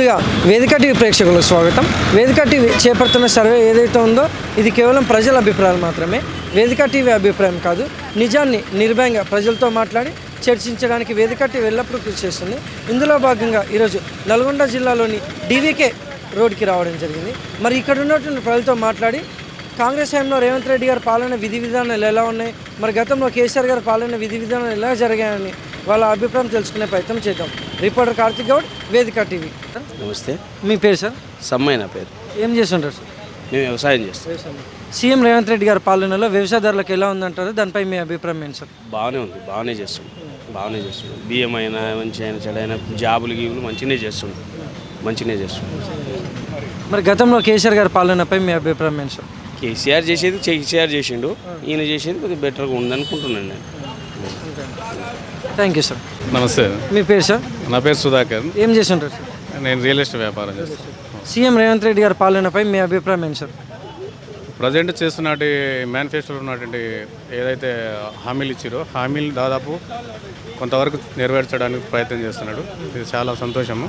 ముందుగా వేదిక టీవీ ప్రేక్షకులకు స్వాగతం. వేదిక టీవీ చేపడుతున్న సర్వే ఏదైతే ఉందో ఇది కేవలం ప్రజల అభిప్రాయాలు మాత్రమే. వేదిక టీవీ అభిప్రాయం కాదు. నిజాన్ని నిర్భయంగా ప్రజలతో మాట్లాడి చర్చించడానికి వేదిక టీవీ ఎల్లప్పుడూ కృషి చేస్తుంది. ఇందులో భాగంగా ఈరోజు నల్గొండ జిల్లాలోని డీవీకే రోడ్కి రావడం జరిగింది. మరి ఇక్కడ ఉన్నటువంటి ప్రజలతో మాట్లాడి కాంగ్రెస్ హయాంలో రేవంత్ రెడ్డి గారి పాలన విధి విధానాలు ఎలా ఉన్నాయి, మరి గతంలో కేసీఆర్ గారి పాలన విధి విధానాలు ఎలా జరిగాయని వాళ్ళ అభిప్రాయం తెలుసుకునే ప్రయత్నం చేద్దాం. రిపోర్టర్ కార్తిక్ గౌడ్, వేదిక టీవీ. నమస్తే. మీ పేరు సార్? సమ్మయ్య నా పేరు. ఏం చేస్తుంటారు సార్? మేము వ్యవసాయం చేస్తాం. సీఎం రేవంత్ రెడ్డి గారి పాలనలో వ్యవసాయదారులకు ఎలా ఉందంటారు, దానిపై మీ అభిప్రాయం ఏంటి సార్? బాగానే ఉంది, బాగానే చేస్తున్నాం. బియ్యం అయినా మంచి అయినా చెడైనా జాబులు గీబులు మంచిగానే చేస్తున్నాం. మరి గతంలో కేసీఆర్ గారి పాలనపై మీ అభిప్రాయం ఏంటి సార్? కేసీఆర్ చేసిండు, ఈయన చేసేది కొద్దిగా బెటర్గా ఉందనుకుంటున్నాను నేను. Thank you sir. నమస్తే. మీ పేరు సార్? నా పేరు సుధాకర్. ఏం చేస్తుంటారు సార్? నేను రియల్ ఎస్టేట్ వ్యాపారం చేస్తాను. సీఎం రేవంత్ రెడ్డి గారి పాలనపై మీ అభిప్రాయం ఏంటి సార్? ప్రజెంట్ చేస్తున్నటి మేనిఫెస్టోలో ఉన్నటువంటి ఏదైతే హామీలు ఇచ్చారో హామీలు దాదాపు కొంతవరకు నెరవేర్చడానికి ప్రయత్నం చేస్తున్నాడు. ఇది చాలా సంతోషము.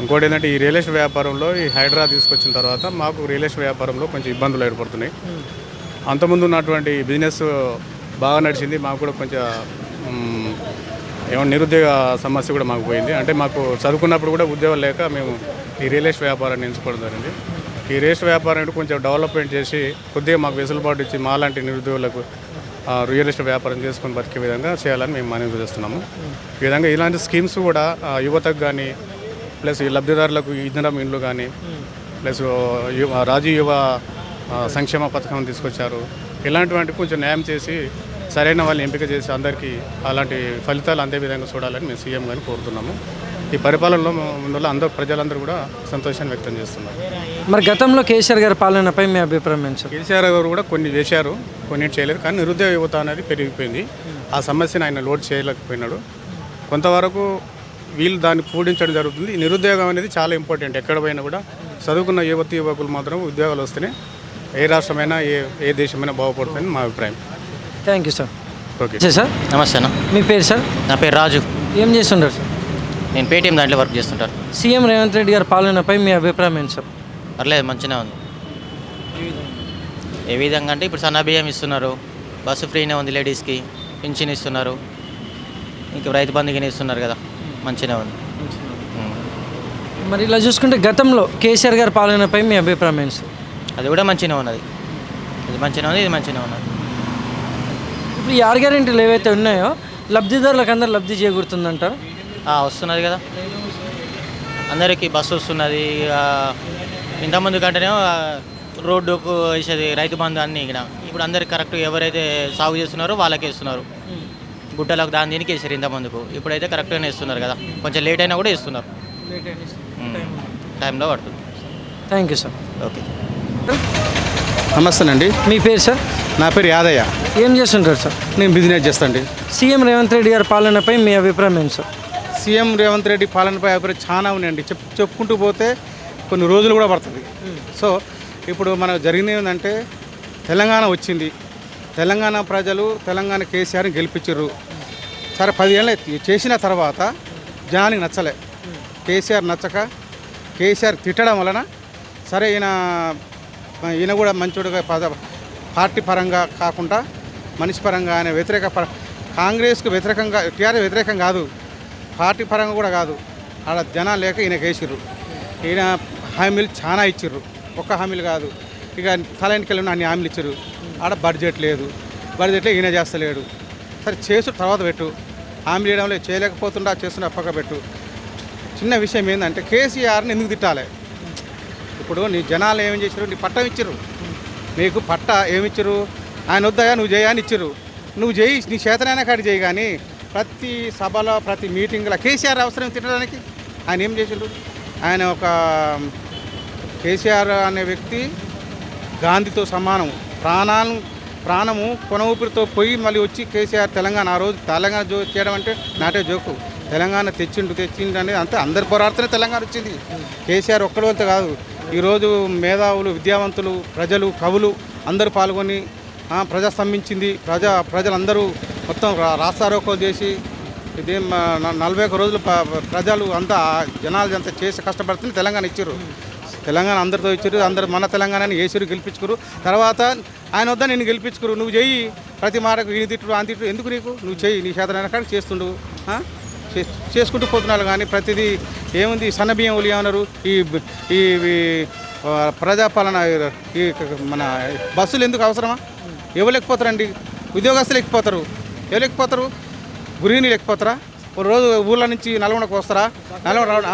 ఇంకోటి ఏంటంటే ఈ రియల్ ఎస్టేట్ వ్యాపారంలో ఈ హైడ్రా తీసుకొచ్చిన తర్వాత మాకు రియల్ ఎస్టేట్ వ్యాపారంలో కొంచెం ఇబ్బందులు ఏర్పడుతున్నాయి. అంతకుముందు ఉన్నటువంటి బిజినెస్ బాగా నడిచింది. మాకు కూడా కొంచెం నిరుద్యోగ సమస్య కూడా మాకు పోయింది. అంటే మాకు చదువుకున్నప్పుడు కూడా ఉద్యోగాలు లేక మేము ఈ రియల్ ఎస్టేట్ వ్యాపారాన్ని ఎంచుకోవడం జరిగింది. ఈ రియల్ ఎస్టేట్ వ్యాపారాన్ని కొంచెం డెవలప్మెంట్ చేసి కొద్దిగా మాకు వెసులుబాటు ఇచ్చి మాలాంటి నిరుద్యోగులకు రియల్ ఎస్టేట్ వ్యాపారం చేసుకొని బతికే విధంగా చేయాలని మేము మనవి చేస్తున్నాము. ఈ విధంగా ఇలాంటి స్కీమ్స్ కూడా యువతకు కానీ ప్లస్ ఈ లబ్ధిదారులకు ఇంధనం ఇండ్లు కానీ ప్లస్ రాజీవ్ యువ సంక్షేమ పథకం తీసుకొచ్చారు. ఇలాంటివంటి కొంచెం న్యాయం చేసి సరైన వాళ్ళని ఎంపిక చేసి అందరికీ అలాంటి ఫలితాలు అందే విధంగా చూడాలని మేము సీఎం గారిని కోరుతున్నాము. ఈ పరిపాలనలో అందరూ ప్రజలందరూ కూడా సంతోషాన్ని వ్యక్తం చేస్తున్నారు. మరి గతంలో కేసీఆర్ గారి పాలనపై మీ అభిప్రాయం ఏంటి సార్? కేసీఆర్ గారు కూడా కొన్ని చేశారు, కొన్ని చేయలేదు. కానీ నిరుద్యోగ యువత అనేది పెరిగిపోయింది. ఆ సమస్యను ఆయన లోడ్ చేయలేకపోయినాడు. కొంతవరకు వీళ్ళు దాన్ని పూడించడం జరుగుతుంది. నిరుద్యోగం అనేది చాలా ఇంపార్టెంట్. ఎక్కడ పోయినా కూడా చదువుకున్న యువకులు మాత్రం ఉద్యోగాలు వస్తేనే ఏ రాష్ట్రమైనా ఏ దేశమైనా బాగుపడుతుందని మా అభిప్రాయం. Thank you sir. Okay sir. నమస్తే అన్న. మీ పేరు సార్? నా పేరు రాజు. ఏం చేస్తుంటారు సార్? నేను పేటీఎం దాంట్లో వర్క్ చేస్తుంటాను. సీఎం రేవంత్ రెడ్డి గారి పాలనపై మీ అభిప్రాయం ఏంటి సార్? పర్లేదు, మంచిగా ఉంది. ఏ విధంగా అంటే ఇప్పుడు సన్న బియ్యం ఇస్తున్నారు, బస్సు ఫ్రీనే ఉంది, లేడీస్కి పింఛన్ ఇస్తున్నారు, ఇంకా రైతు బంధుకి ఇస్తున్నారు కదా, మంచిగా ఉంది. మరి ఇలా చూసుకుంటే గతంలో కేసీఆర్ గారి పాలనపై మీ అభిప్రాయం ఏంటి సార్? అది కూడా మంచిగా ఉన్నది. ఇది మంచిగా ఉంది, ఇది మంచిగా ఉన్నది. ఇప్పుడు ఈ 6 గ్యారెంటీలు ఏవైతే ఉన్నాయో లబ్ధిదారులకు అందరూ లబ్ధి చేకూరుతుందంటారు? వస్తున్నది కదా, అందరికీ బస్సు వస్తున్నది. ఇంతకుముందు కంటేనేమో రోడ్డుకు వేసేది రైతు బంధు అన్నీ. ఇక్కడ ఇప్పుడు అందరికి కరెక్ట్ ఎవరైతే సాగు చేస్తున్నారో వాళ్ళకే ఇస్తున్నారు. గుట్టలకు దీనికి వేసారు ఇంతకుముందుకు. ఇప్పుడైతే కరెక్ట్గానే ఇస్తున్నారు కదా, కొంచెం లేట్ అయినా కూడా ఇస్తున్నారు. టైంలో పడుతుంది. Thank you sir. ఓకే. నమస్తేనండి. మీ పేరు సార్? నా పేరు యాదయ్య. ఏం చేస్తుంటారు సార్? నేను బిజినెస్ చేస్తానండి. సీఎం రేవంత్ రెడ్డి గారి పాలనపై మీ అభిప్రాయం ఏంటి సార్? సీఎం రేవంత్ రెడ్డి పాలనపై అభిప్రాయం చాలా ఉన్నాయండి. చెప్పుకుంటూ పోతే కొన్ని రోజులు కూడా పడుతుంది. సో ఇప్పుడు మనకు జరిగింది ఏంటంటే తెలంగాణ వచ్చింది. తెలంగాణ ప్రజలు తెలంగాణ కేసీఆర్ని గెలిపించారు. సరే 10 ఏళ్ళు చేసిన తర్వాత జనానికి నచ్చలే. కేసీఆర్ నచ్చక కేసీఆర్ తిట్టడం వలన సరే ఈయన కూడా మంచోడుగా పార్టీ పరంగా కాకుండా మనిషి పరంగా ఆయన కాంగ్రెస్కు వ్యతిరేకంగా టీఆర్ఎస్ వ్యతిరేకం కాదు, పార్టీ పరంగా కూడా కాదు. ఆడ జనాలు లేక ఈయన కేసిర్రు. ఈయన హామీలు చాలా ఇచ్చిర్రు, ఒక్క హామీలు కాదు. ఇక తలైనకి వెళ్ళిన అన్ని హామీలు ఇచ్చారు. ఆడ బడ్జెట్ లేదు, బడ్జెట్లో ఈయన చేస్తలేడు. సరే చేసు తర్వాత పెట్టు, హామీలు వేయడంలో చేయలేకపోతుండా చేస్తున్నా పక్క పెట్టు. చిన్న విషయం ఏంటంటే కేసీఆర్ని ఎందుకు తిట్టాలి? ఇప్పుడు నీ జనాలు ఏమేం చేశారు? నీ పట్టం ఇచ్చారు, నీకు పట్ట ఏమిచ్చారు? ఆయన వద్దగా నువ్వు చేయని ఇచ్చారు. నువ్వు చేయి, నీ చేతనైనా కాడి చేయి. కానీ ప్రతి సభలో ప్రతి మీటింగ్లో కేసీఆర్ అవసరం తిట్టడానికి ఆయన ఏం చేసాడు? ఆయన ఒక కేసీఆర్ అనే వ్యక్తి గాంధీతో సమానం. ప్రాణము కొన ఊపిరితో పోయి మళ్ళీ వచ్చి కేసీఆర్ తెలంగాణ ఆ రోజు తెలంగాణ చేయడం అంటే నాటే జోకు. తెలంగాణ తెచ్చిండు అనేది అంతే, అందరి పోరాడుతూనే తెలంగాణ వచ్చింది. కేసీఆర్ ఒక్కడి వల్ల కాదు. ఈరోజు మేధావులు, విద్యావంతులు, ప్రజలు, కవులు అందరూ పాల్గొని ప్రజా స్తంభించింది. ప్రజలందరూ మొత్తం రాస్తారోకోలు చేసి ఇది 41 రోజులు ప్రజలు అంతా జనాలు అంతా చేసి కష్టపడుతుంది తెలంగాణ ఇచ్చారు. తెలంగాణ అందరితో ఇచ్చారు, అందరు మన తెలంగాణని ఏసీరు గెలిపించుకురు. తర్వాత ఆయన వద్ద నేను గెలిపించుకురు, నువ్వు చెయ్యి ప్రతి మాటకు ఈయన తిట్టు ఆయన తిట్టు ఎందుకు నీకు, నువ్వు చెయ్యి నీ చేతనైన కాడికి చేస్తుండు చేసుకుంటూ పోతున్నారు. కానీ ప్రతిదీ ఏముంది సన్నబియ్యం ఒలి ఏమన్నారు ఈ ఈ ప్రజాపాలన ఈ మన బస్సులు ఎందుకు అవసరమా? ఎవరు లేకపోతారండి? ఉద్యోగస్తులు ఎక్కిపోతారు, ఎవరు ఎక్కిపోతారు? గృహిణీలు ఎక్కిపోతారా? ఒక రోజు ఊళ్ళ నుంచి నల్గొండకు వస్తారా? నల్గొండ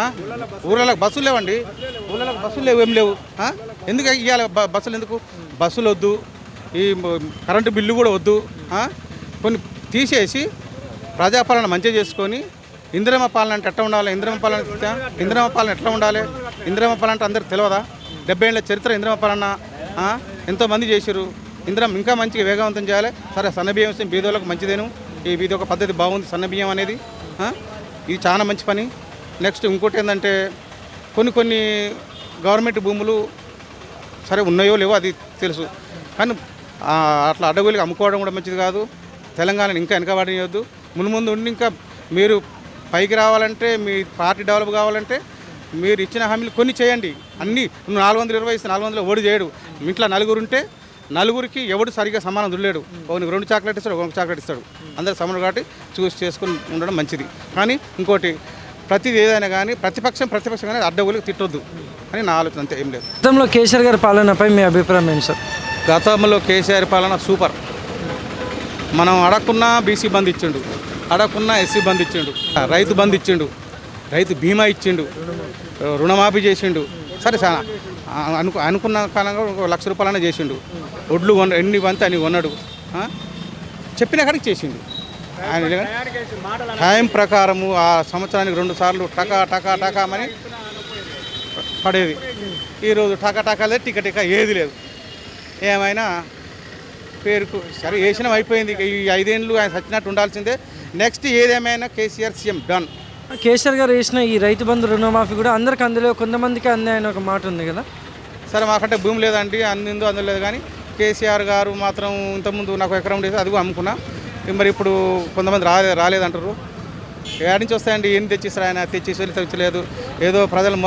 ఊళ్ళకి బస్సులు లేవండి, ఊళ్ళకి బస్సులు లేవు, ఏం లేవు. ఎందుకు ఇవ్వాలి బస్సులు? ఎందుకు బస్సులు వద్దు, ఈ కరెంటు బిల్లు కూడా వద్దు, కొన్ని తీసేసి ప్రజాపాలన మంచిగా చేసుకొని ఇందిరమ్మ పాలన అంటే ఎట్లా ఉండాలి? ఇందిరమ్మ పాలన ఎట్లా ఉండాలి? ఇందిరమ్మ పాలన అంటే అందరికి తెలియదా? 70 ఏళ్ళ చరిత్ర ఇందిరమ్మ పాలన ఎంతోమంది చేశారు. ఇందిరమ్మ ఇంకా మంచిగా వేగవంతం చేయాలి. సరే సన్నబియ్యం వస్తే బీదోళ్ళకు మంచిదేను, ఇది ఒక పద్ధతి బాగుంది సన్నబియ్యం అనేది, ఇది చాలా మంచి పని. నెక్స్ట్ ఇంకోటి ఏంటంటే కొన్ని గవర్నమెంట్ భూములు సరే ఉన్నాయో లేవో అది తెలుసు, కానీ అట్లా అడ్డగోలుగా అమ్ముకోవడం కూడా మంచిది కాదు. తెలంగాణని ఇంకా వెనకబడియొద్దు. ముందు ఉండి ఇంకా మీరు పైకి రావాలంటే, మీ పార్టీ డెవలప్ కావాలంటే మీరు ఇచ్చిన హామీలు కొన్ని చేయండి. అన్నీ 420 ఇస్తే 400 ఓడి చేయడు. ఇంట్లో నలుగురు ఉంటే నలుగురికి ఎవడు సరిగ్గా సమానం దుల్లేడు. ఒకరికి 2 చాక్లెట్ ఇస్తాడు, ఒక చాక్లెట్ ఇస్తాడు, అందరు సమానం కాబట్టి చూసి చేసుకుని ఉండడం మంచిది. కానీ ఇంకోటి ప్రతిది ఏదైనా కానీ ప్రతిపక్షం కానీ అడ్డగోలుగా తిట్టొద్దు అని నా ఆలోచన, అంతే, ఏం లేదు. గతంలో కేసీఆర్ గారి పాలనపై మీ అభిప్రాయం ఏంటి సార్? గతంలో కేసీఆర్ పాలన సూపర్. మనం అడగకున్నా బీసీ బంద్ ఇచ్చిండు, అడగకున్నా ఎస్సీ బంద్ ఇచ్చిండు, రైతు బంద్ ఇచ్చిండు, రైతు బీమా ఇచ్చిండు, రుణమాఫీ చేసిండు. సరే చాలా అనుకున్న కాలంగా 1 లక్ష రూపాయలనే చేసిండు. ఒడ్లు ఎన్ని వంత అని కొన్నాడు, చెప్పిన కాడికి చేసిండు. ఆయన టైం ప్రకారము ఆ సంవత్సరానికి 2 సార్లు టకామని పడేది. ఈరోజు టకాలేదు, టిక ఏది లేదు. ఏమైనా పేరుకు సరే వేసినాం, అయిపోయింది. ఈ 5 ఏళ్ళు ఆయన సచ్చినట్టు ఉండాల్సిందే. నెక్స్ట్ ఏదేమైనా కేసీఆర్ సీఎం డన్. కేసీఆర్ గారు వేసిన ఈ రైతు బంధు రుణమాఫీ కూడా అందరికి అందలే, కొంతమందికి అందే అని ఒక మాట ఉంది కదా. సరే మాకంటే భూమి లేదండి, అందిందో అందలేదు. కానీ కేసీఆర్ గారు మాత్రం ఇంతకుముందు నాకు ఎకరం ఉండేది, అది అమ్ముకున్నా. మరి ఇప్పుడు కొంతమంది రాలేదంటారు. ఏడు నుంచి వస్తాయండి, ఏం తెచ్చిస్తారు? ఆయన తెచ్చలేదు, ఏదో ప్రజలు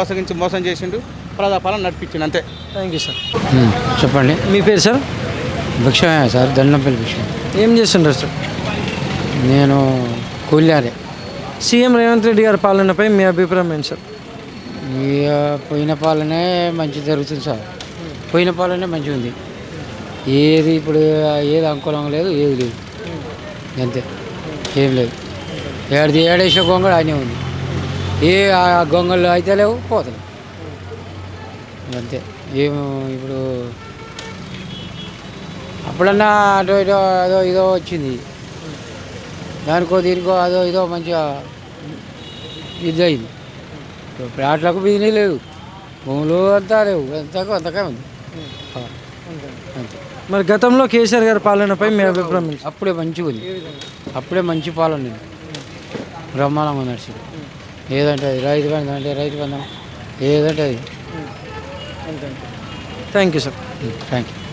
మోసం చేసిండు, ప్రజాపాలన నడిపించిండు, అంతే. Thank you sir. చెప్పండి. మీ పేరు సార్? భిక్షమే సార్, దండంపల్లి భిక్ష. ఏం చేస్తుంటారు సార్? నేను కూలియారే. సీఎం రేవంత్ రెడ్డి గారి పాలనపై మీ అభిప్రాయం ఏంటి సార్? ఇక పోయిన పాలనే మంచి జరుగుతుంది సార్, పోయిన పాలనే మంచిగా ఉంది. ఏది ఇప్పుడు ఏది అనుకూలంగా లేదు, ఏది లేదు, అంతే, ఏం లేదు. ఏడేసే గొంగళ ఆయనే ఉంది, ఆ గొంగళ్ళు అయితే లేవు, పోతలేవు, అంతే. ఏం ఇప్పుడు అప్పుడన్నా అటో ఇటో అదో ఇదో వచ్చింది, దానికో దీనికో అదో ఇదో మంచిగా ఇది అయింది. ప్లాట్లకు బిజినెస్ లేదు, భూములు అంతా లేవు, అంతకే ఉంది, అంతే. మరి గతంలో కేసీఆర్ గారి పాలనపై మీ అభిప్రాయం ఏంటి? అప్పుడే మంచిగా ఉంది, అప్పుడే మంచి పాలన ఉంది, బ్రహ్మాండంగా నడిచింది. ఏదంటే అది రైతు బంధం అంటే రైతు బంధం, ఏదంటే అది. Thank you sir. Thank you.